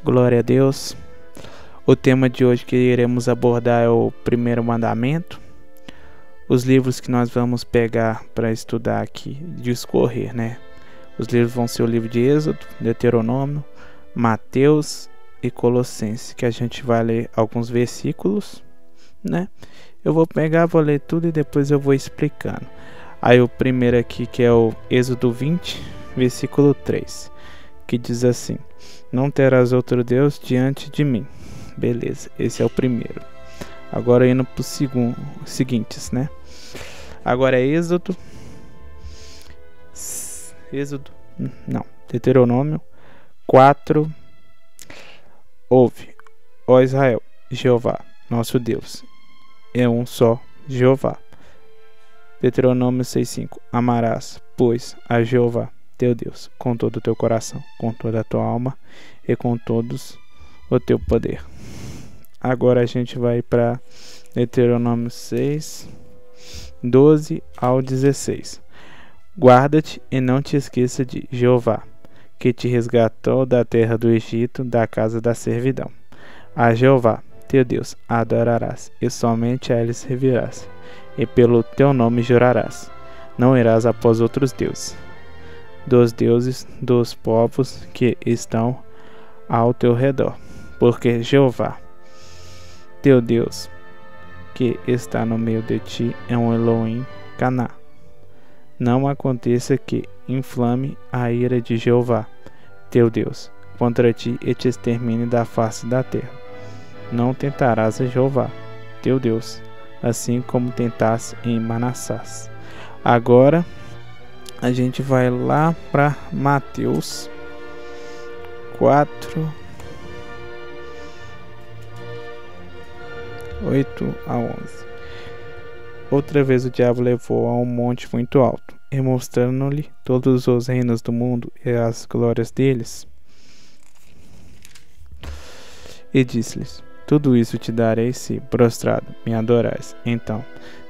Glória a Deus. O tema de hoje que iremos abordar é o primeiro mandamento. Os livros que nós vamos pegar para estudar aqui, discorrer, né? Os livros vão ser o livro de Êxodo, Deuteronômio, Mateus e Colossenses, que a gente vai ler alguns versículos, né? Eu vou pegar, vou ler tudo e depois eu vou explicando. Aí o primeiro aqui, que é o Êxodo 20, versículo 3, que diz assim: não terás outro Deus diante de mim. Beleza, esse é o primeiro. Agora indo para os seguintes, né? Agora é Deuteronômio 4. Ouve, ó Israel, Jeová, nosso Deus, é um só Jeová. Deuteronômio 6:5. Amarás, pois, a Jeová, teu Deus, com todo o teu coração, com toda a tua alma e com todos o teu poder. Agora a gente vai para Deuteronômio 6, 12 ao 16. Guarda-te e não te esqueça de Jeová, que te resgatou da terra do Egito, da casa da servidão. A Jeová, teu Deus, adorarás, e somente a ele servirás, e pelo teu nome jurarás. Não irás após outros deuses, dos deuses dos povos que estão ao teu redor, porque Jeová, teu Deus, que está no meio de ti, é um Elohim Caná. Não aconteça que inflame a ira de Jeová, teu Deus, contra ti e te extermine da face da terra. Não tentarás a Jeová, teu Deus, assim como tentaste em Manassés. Agora a gente vai lá para Mateus 4, 8 a 11. Outra vez o diabo levou a um monte muito alto, e mostrando-lhe todos os reinos do mundo e as glórias deles, e disse-lhes: tudo isso te darei se, prostrado, me adorais. Então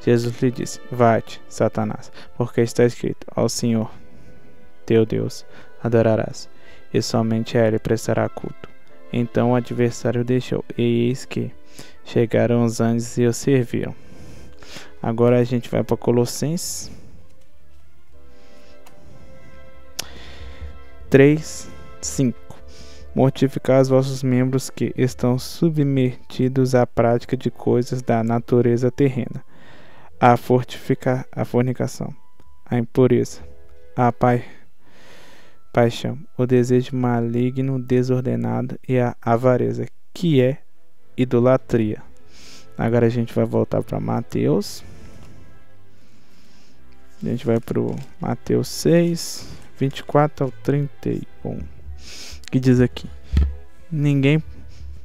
Jesus lhe disse: vai-te, Satanás, porque está escrito: ao Senhor teu Deus adorarás, e somente a ele prestará culto. Então o adversário deixou, e eis que chegaram os anjos e o serviram. Agora a gente vai para Colossenses 3, 5. Mortificai os vossos membros que estão submetidos à prática de coisas da natureza terrena, a fornicação, a impureza, a paixão, o desejo maligno desordenado e a avareza, que é idolatria. Agora a gente vai voltar para Mateus. A gente vai para o Mateus 6, 24 ao 31, que diz aqui: ninguém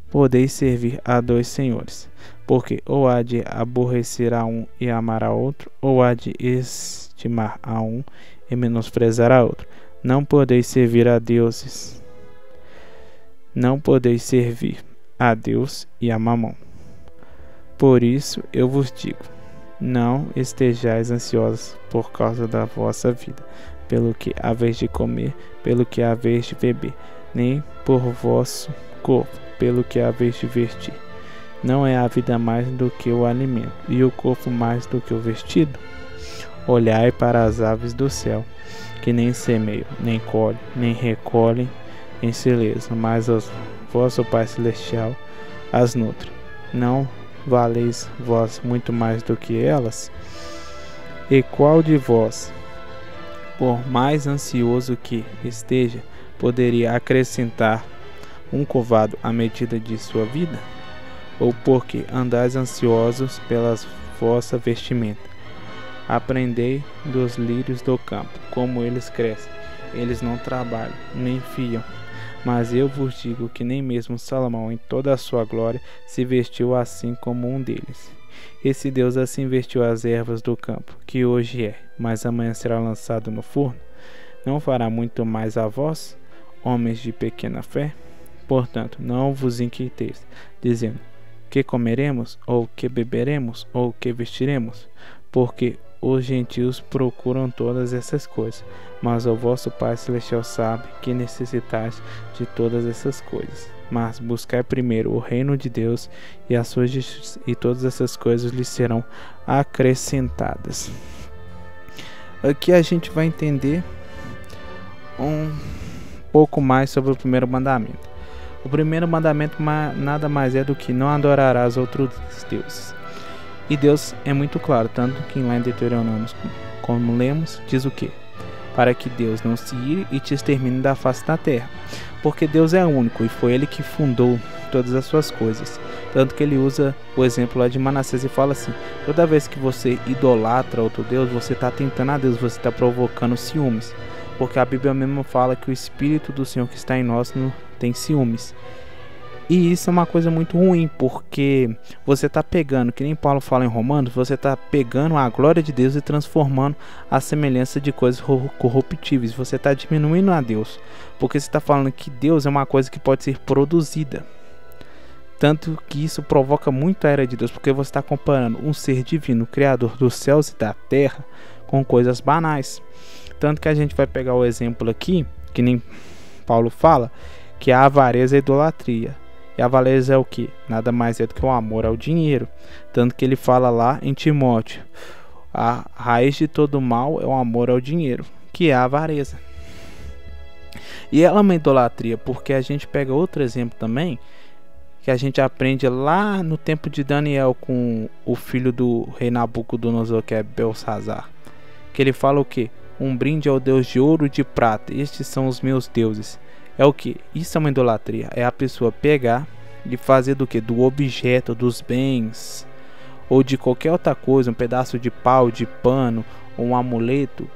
podeis servir a dois senhores, porque ou há de aborrecer a um e amar a outro, ou há de estimar a um e menosprezar a outro. Não podeis servir a deuses. Não podeis servir a Deus e a Mamon. Por isso eu vos digo: não estejais ansiosos por causa da vossa vida, pelo que haveis de comer, pelo que haveis de beber, nem por vosso corpo, pelo que haveis de vestir. Não é a vida mais do que o alimento, e o corpo mais do que o vestido? Olhai para as aves do céu, que nem semeiam, nem colhem, nem recolhem em celeiro, mas o vosso Pai Celestial as nutre. Não valeis vós muito mais do que elas? E qual de vós, por mais ansioso que esteja, poderia acrescentar um covado à medida de sua vida? Ou porque andais ansiosos pelas vossa vestimenta? Aprendei dos lírios do campo, como eles crescem. Eles não trabalham, nem fiam. Mas eu vos digo que nem mesmo Salomão, em toda a sua glória, se vestiu assim como um deles. E se Deus assim vestiu as ervas do campo, que hoje é, mas amanhã será lançado no forno, não fará muito mais a vós, homens de pequena fé? Portanto, não vos inquieteis, dizendo: que comeremos, ou que beberemos, ou que vestiremos? Porque os gentios procuram todas essas coisas, mas o vosso Pai Celestial sabe que necessitais de todas essas coisas. Mas buscai primeiro o reino de Deus e a sua justiça, e todas essas coisas lhes serão acrescentadas. Aqui a gente vai entender um pouco mais sobre o primeiro mandamento. O primeiro mandamento nada mais é do que não adorarás outros deuses. E Deus é muito claro, tanto que lá em Deuteronômio, como lemos, diz o quê? Para que Deus não se ire e te extermine da face da terra. Porque Deus é único e foi Ele que fundou todas as suas coisas. Tanto que Ele usa o exemplo lá de Manassés e fala assim: toda vez que você idolatra outro Deus, você está tentando a Deus, você está provocando ciúmes. Porque a Bíblia mesmo fala que o Espírito do Senhor que está em nós não tem ciúmes. E isso é uma coisa muito ruim, porque você está pegando, que nem Paulo fala em Romanos, você está pegando a glória de Deus e transformando a semelhança de coisas corruptíveis. Você está diminuindo a Deus, porque você está falando que Deus é uma coisa que pode ser produzida. Tanto que isso provoca muito a ira de Deus, porque você está comparando um ser divino, criador dos céus e da terra, com coisas banais. Tanto que a gente vai pegar o exemplo aqui, que nem Paulo fala, que a avareza é a idolatria. E a avareza é o que? Nada mais é do que o amor ao dinheiro. Tanto que ele fala lá em Timóteo: a raiz de todo mal é o amor ao dinheiro, que é a avareza. E ela é uma idolatria, porque a gente pega outro exemplo também, que a gente aprende lá no tempo de Daniel com o filho do rei Nabucodonosor, que é Belsazar. Que ele fala o que? Um brinde ao Deus de ouro e de prata, estes são os meus deuses. É o que? Isso é uma idolatria. É a pessoa pegar e fazer do que? Do objeto, dos bens, ou de qualquer outra coisa, um pedaço de pau, de pano, ou um amuleto,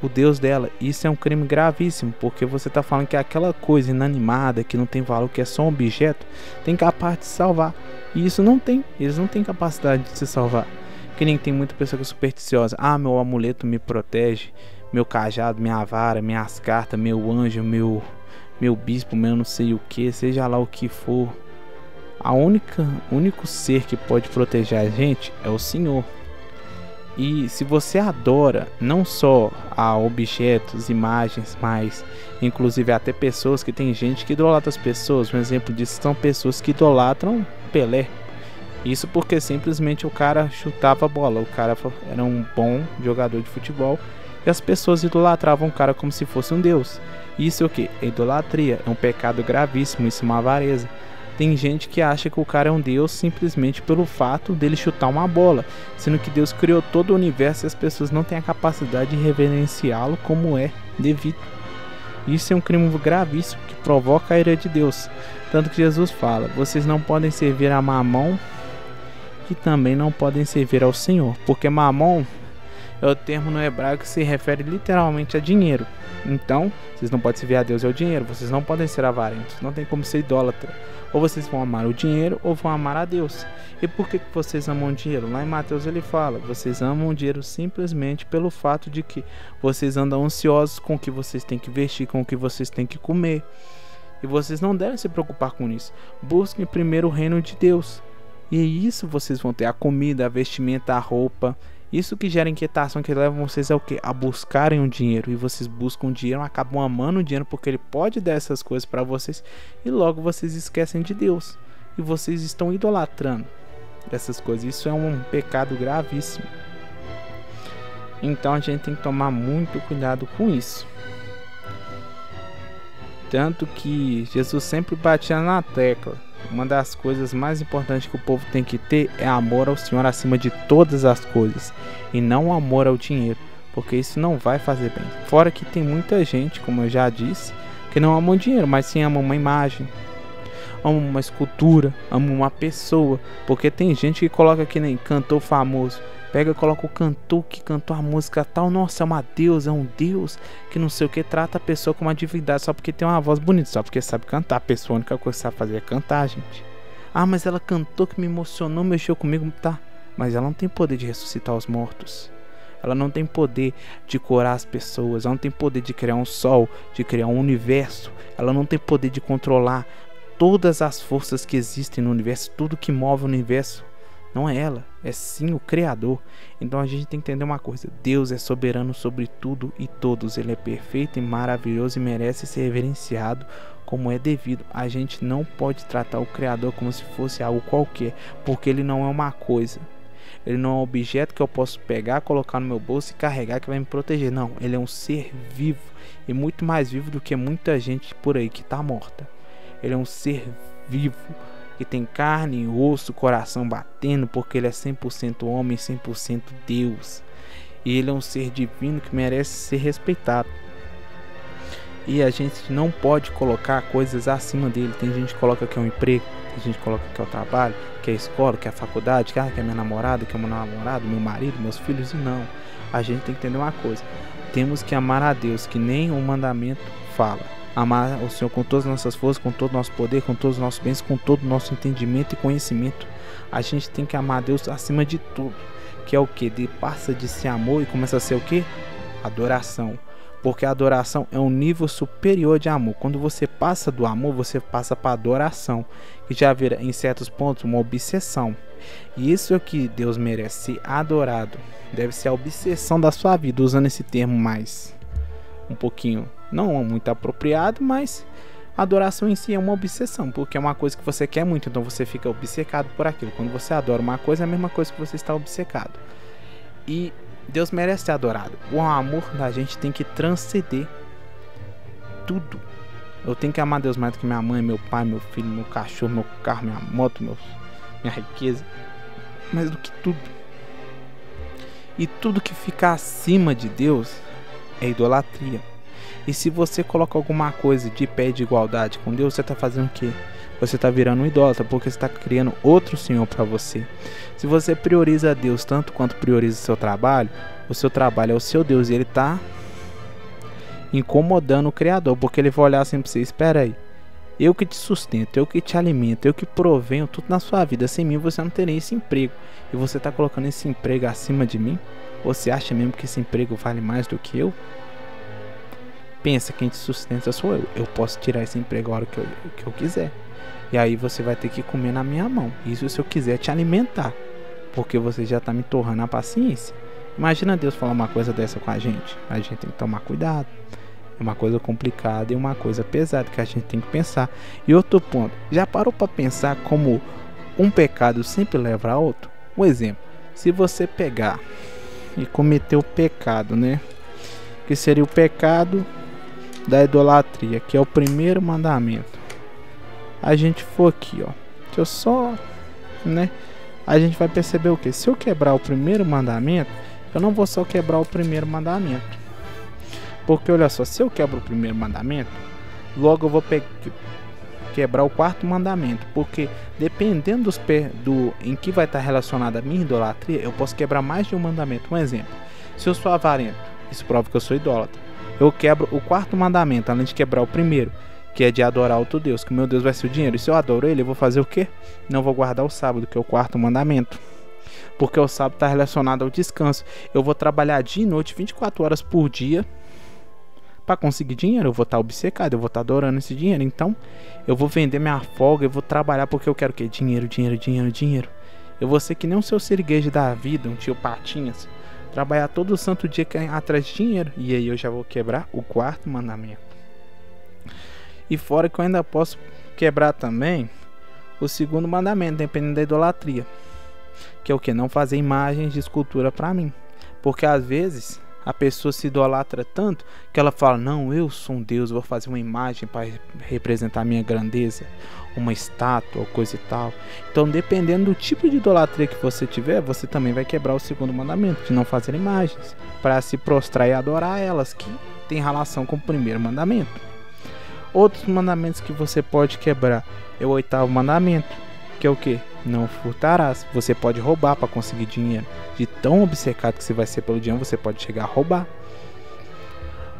o Deus dela. Isso é um crime gravíssimo, porque você está falando que aquela coisa inanimada, que não tem valor, que é só um objeto, tem capaz de salvar. E isso não tem. Eles não têm capacidade de se salvar. Que nem tem muita pessoa que é supersticiosa. Ah, meu amuleto me protege, meu cajado, minha vara, minhas cartas, meu anjo, meu bispo, meu não sei o que, seja lá o que for. Único ser que pode proteger a gente é o Senhor. E se você adora não só a objetos, imagens, mas inclusive até pessoas, que tem gente que idolatra as pessoas. Um exemplo disso são pessoas que idolatram Pelé. Isso porque simplesmente o cara chutava a bola, o cara era um bom jogador de futebol e as pessoas idolatravam o cara como se fosse um deus. Isso é o que? É idolatria, é um pecado gravíssimo, isso é uma avareza. Tem gente que acha que o cara é um deus simplesmente pelo fato dele chutar uma bola, sendo que Deus criou todo o universo e as pessoas não têm a capacidade de reverenciá-lo como é devido. Isso é um crime gravíssimo que provoca a ira de Deus. Tanto que Jesus fala: vocês não podem servir a Mamon e também não podem servir ao Senhor, porque Mamon é o termo no hebraico que se refere literalmente a dinheiro. Então, vocês não podem servir a Deus e ao dinheiro, vocês não podem ser avarentos, não tem como ser idólatra. Ou vocês vão amar o dinheiro ou vão amar a Deus. E por que vocês amam o dinheiro? Lá em Mateus ele fala: vocês amam o dinheiro simplesmente pelo fato de que vocês andam ansiosos com o que vocês têm que vestir, com o que vocês têm que comer. E vocês não devem se preocupar com isso. Busquem primeiro o reino de Deus. E isso vocês vão ter: a comida, a vestimenta, a roupa. Isso que gera inquietação, que leva vocês ao quê? A buscarem o dinheiro. E vocês buscam o dinheiro, acabam amando o dinheiro porque ele pode dar essas coisas para vocês. E logo vocês esquecem de Deus. E vocês estão idolatrando essas coisas. Isso é um pecado gravíssimo. Então a gente tem que tomar muito cuidado com isso. Tanto que Jesus sempre batia na tecla: uma das coisas mais importantes que o povo tem que ter é amor ao Senhor acima de todas as coisas, e não amor ao dinheiro, porque isso não vai fazer bem. Fora que tem muita gente, como eu já disse, que não ama o dinheiro, mas sim ama uma imagem, ama uma escultura, ama uma pessoa. Porque tem gente que coloca que nem cantor famoso, pega e coloca o cantor que cantou a música tal, nossa, é uma deusa, é um deus, que não sei o que, trata a pessoa como uma divindade só porque tem uma voz bonita, só porque sabe cantar. A pessoa, a única coisa que sabe fazer é cantar, gente. Ah, mas ela cantou que me emocionou, mexeu comigo, tá. Mas ela não tem poder de ressuscitar os mortos. Ela não tem poder de curar as pessoas, ela não tem poder de criar um sol, de criar um universo. Ela não tem poder de controlar todas as forças que existem no universo, tudo que move o universo. Não é ela, é sim o Criador. Então a gente tem que entender uma coisa: Deus é soberano sobre tudo e todos. Ele é perfeito e maravilhoso e merece ser reverenciado como é devido. A gente não pode tratar o Criador como se fosse algo qualquer, porque ele não é uma coisa. Ele não é um objeto que eu posso pegar, colocar no meu bolso e carregar que vai me proteger. Não, ele é um ser vivo e muito mais vivo do que muita gente por aí que está morta. Ele é um ser vivo que tem carne, osso, coração batendo, porque ele é 100% homem, 100% Deus. E ele é um ser divino que merece ser respeitado. E a gente não pode colocar coisas acima dele. Tem gente que coloca que é um emprego, tem gente que coloca que é o trabalho, que é a escola, que é a faculdade, que é minha namorada, que é meu namorado, meu marido, meus filhos. E não, a gente tem que entender uma coisa: temos que amar a Deus, que nem o mandamento fala. Amar o Senhor com todas as nossas forças, com todo o nosso poder, com todos os nossos bens, com todo o nosso entendimento e conhecimento. A gente tem que amar a Deus acima de tudo. Que é o que? Passa de ser amor e começa a ser o que? Adoração. Porque a adoração é um nível superior de amor. Quando você passa do amor, você passa para a adoração, que já vira em certos pontos uma obsessão. E isso é o que Deus merece ser adorado. Deve ser a obsessão da sua vida, usando esse termo mais um pouquinho, não muito apropriado, mas a adoração em si é uma obsessão, porque é uma coisa que você quer muito, então você fica obcecado por aquilo. Quando você adora uma coisa, é a mesma coisa que você está obcecado. E Deus merece ser adorado. O amor da gente tem que transcender tudo. Eu tenho que amar Deus mais do que minha mãe, meu pai, meu filho, meu cachorro, meu carro, minha moto, minha riqueza, mais do que tudo. E tudo que fica acima de Deus é idolatria. E se você coloca alguma coisa de pé de igualdade com Deus, você está fazendo o quê? Você está virando um idólatra, porque você está criando outro Senhor para você. Se você prioriza Deus tanto quanto prioriza o seu trabalho é o seu Deus, e ele está incomodando o Criador, porque ele vai olhar assim para você: espera aí, eu que te sustento, eu que te alimento, eu que provenho tudo na sua vida, sem mim você não teria esse emprego, e você está colocando esse emprego acima de mim? Você acha mesmo que esse emprego vale mais do que eu? Pensa, quem te sustenta sou eu. Eu posso tirar esse emprego a hora que eu quiser. E aí você vai ter que comer na minha mão. Isso se eu quiser te alimentar, porque você já está me torrando a paciência. Imagina Deus falar uma coisa dessa com a gente. A gente tem que tomar cuidado. É uma coisa complicada e uma coisa pesada que a gente tem que pensar. E outro ponto: já parou para pensar como um pecado sempre leva a outro? Um exemplo: se você pegar e cometer o pecado, né? Que seria o pecado da idolatria, que é o primeiro mandamento. A gente for aqui, ó, deixa eu só, né? A gente vai perceber o que? Se eu quebrar o primeiro mandamento, eu não vou só quebrar o primeiro mandamento, porque olha só, se eu quebro o primeiro mandamento, logo eu vou quebrar o quarto mandamento, porque dependendo em que vai estar relacionada a minha idolatria, eu posso quebrar mais de um mandamento. Um exemplo: se eu sou avarento, isso prova que eu sou idólatra. Eu quebro o quarto mandamento, além de quebrar o primeiro, que é de adorar outro Deus, que o meu Deus vai ser o dinheiro. E se eu adoro ele, eu vou fazer o quê? Não vou guardar o sábado, que é o quarto mandamento, porque o sábado está relacionado ao descanso. Eu vou trabalhar dia e noite, 24 horas por dia, para conseguir dinheiro. Eu vou estar obcecado, eu vou estar adorando esse dinheiro. Então eu vou vender minha folga, eu vou trabalhar porque eu quero o quê? Dinheiro, dinheiro, dinheiro, dinheiro. Eu vou ser que nem um seu siriguejo da vida, um tio Patinhas, trabalhar todo santo dia atrás de dinheiro. E aí eu já vou quebrar o quarto mandamento. E fora que eu ainda posso quebrar também o segundo mandamento, dependendo da idolatria, que é o que? Não fazer imagens de escultura para mim. Porque às vezes a pessoa se idolatra tanto que ela fala: não, eu sou um Deus, vou fazer uma imagem para representar a minha grandeza, uma estátua ou coisa e tal. Então, dependendo do tipo de idolatria que você tiver, você também vai quebrar o segundo mandamento, de não fazer imagens, para se prostrar e adorar elas, que tem relação com o primeiro mandamento. Outros mandamentos que você pode quebrar é o oitavo mandamento, que é o que? Não furtarás. Você pode roubar para conseguir dinheiro. De tão obcecado que você vai ser pelo dinheiro, você pode chegar a roubar.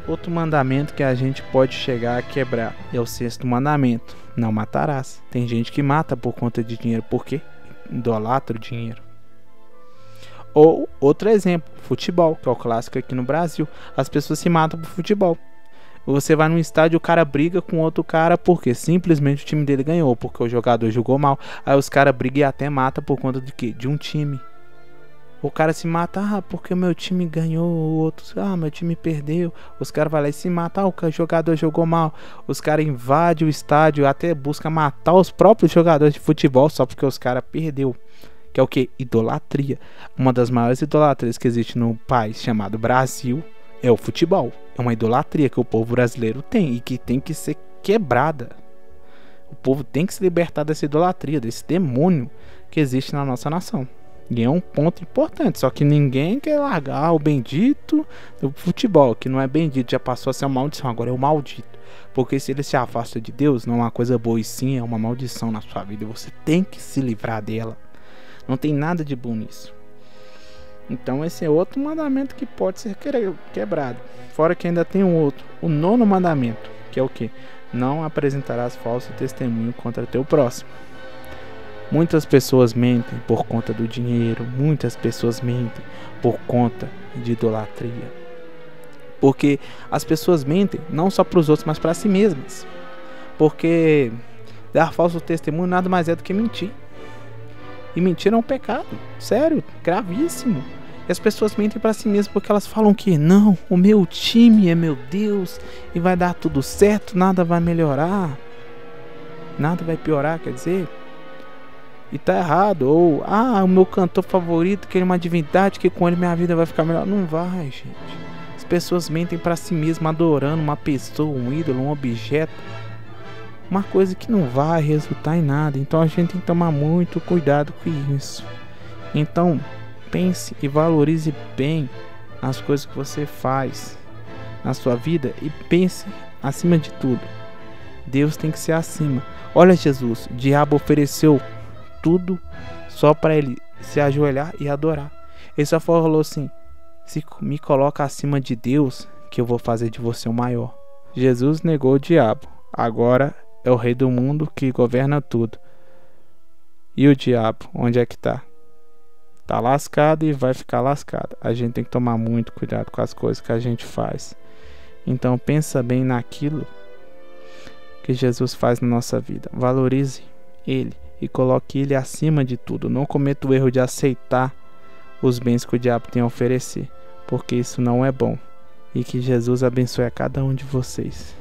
Outro mandamento que a gente pode chegar a quebrar é o sexto mandamento: não matarás. Tem gente que mata por conta de dinheiro, porque idolatra o dinheiro. Ou outro exemplo: futebol, que é o clássico aqui no Brasil. As pessoas se matam por futebol. Você vai num estádio, o cara briga com outro cara porque simplesmente o time dele ganhou, porque o jogador jogou mal. Aí os caras brigam e até matam por conta de quê? De um time. O cara se mata, porque o meu time ganhou, o outro, meu time perdeu. Os caras vão lá e se matam, o jogador jogou mal. Os caras invadem o estádio, até buscam matar os próprios jogadores de futebol só porque os caras perdeu. Que é o que? Idolatria. Uma das maiores idolatrias que existe no país chamado Brasil é o futebol. É uma idolatria que o povo brasileiro tem e que tem que ser quebrada. O povo tem que se libertar dessa idolatria, desse demônio que existe na nossa nação. E é um ponto importante, só que ninguém quer largar o bendito do futebol, que não é bendito, já passou a ser uma maldição, agora é o maldito. Porque se ele se afasta de Deus, não é uma coisa boa, e sim é uma maldição na sua vida, e você tem que se livrar dela. Não tem nada de bom nisso. Então esse é outro mandamento que pode ser quebrado. Fora que ainda tem um outro, o 9º mandamento, que é o que? Não apresentarás falso testemunho contra teu próximo. Muitas pessoas mentem por conta do dinheiro, muitas pessoas mentem por conta de idolatria. Porque as pessoas mentem não só para os outros, mas para si mesmas. Porque dar falso testemunho nada mais é do que mentir. E mentir é um pecado, sério, gravíssimo. E as pessoas mentem para si mesmas porque elas falam que não, o meu time é meu Deus e vai dar tudo certo, nada vai melhorar, nada vai piorar, quer dizer. E tá errado. Ou, o meu cantor favorito, que ele é uma divindade, que com ele minha vida vai ficar melhor. Não vai, gente. As pessoas mentem pra si mesmas, adorando uma pessoa, um ídolo, um objeto. Uma coisa que não vai resultar em nada. Então a gente tem que tomar muito cuidado com isso. Então, pense e valorize bem as coisas que você faz na sua vida. E pense, acima de tudo, Deus tem que ser acima. Olha Jesus, o diabo ofereceu tudo só para ele se ajoelhar e adorar. Ele só falou assim: se me coloca acima de Deus, que eu vou fazer de você o maior. Jesus negou o diabo. Agora é o rei do mundo que governa tudo. E o diabo, onde é que tá? Tá lascado e vai ficar lascado. A gente tem que tomar muito cuidado com as coisas que a gente faz. Então pensa bem naquilo que Jesus faz na nossa vida. Valorize ele e coloque ele acima de tudo. Não cometa o erro de aceitar os bens que o diabo tem a oferecer, porque isso não é bom. E que Jesus abençoe a cada um de vocês.